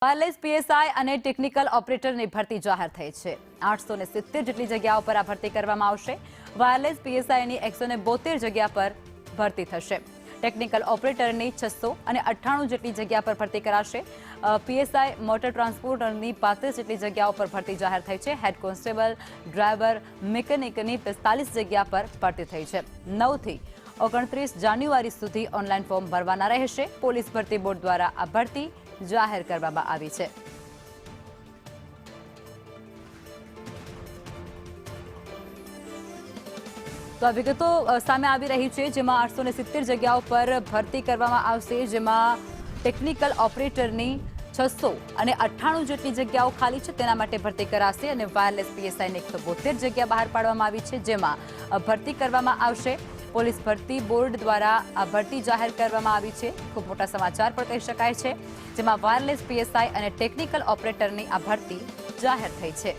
Wireless PSI અને technical ઓપરેટરની ભરતી જાહેર થઈ છે। 870 જેટલી જગ્યાઓ પર આ ભરતી કરવામાં આવશે। વાયરલેસ પીએસઆઈની 172 જગ્યા પર ભરતી થશે। ટેકનિકલ ઓપરેટરની 600 અને 98 જેટલી જગ્યા પર ભરતી કરાશે। પીએસઆઈ મોટર ટ્રાન્સપોર્ટરની 35 જેટલી જગ્યાઓ પર ભરતી જાહેર થઈ છે। હેડ કોન્સ્ટેબલ, ડ્રાઈવર, મિકેનિકની 45 જગ્યા પર ભરતી થઈ છે। 9 થી 29 જાન્યુઆરી સુધી ઓનલાઈન ફોર્મ ભરવાના રહેશે। પોલીસ ભરતી બોર્ડ દ્વારા આ ભરતી જાહેર કરવામાં આવી છે। તો આ વિગતો સામે આવી રહી છે, જેમાં 870 જગ્યાઓ પર ભરતી કરવામાં આવશે, જેમાં ટેકનિકલ ઓપરેટરની 600 અને 98 જેટલી જગ્યાઓ ખાલી છે, તેના માટે ભરતી કરાશે। અને વાયરલેસ પીએસઆઈની 172 જગ્યા બહાર પાડવામાં આવી છે, જેમાં ભરતી કરવામાં આવશે। પોલીસ ભરતી બોર્ડ દ્વારા આ ભરતી જાહેર કરવામાં આવી છે। ખૂબ મોટા સમાચાર પણ કહી શકાય છે, જેમાં વાયરલેસ પીએસઆઈ અને ટેકનિકલ ઓપરેટરની આ ભરતી જાહેર થઈ છે।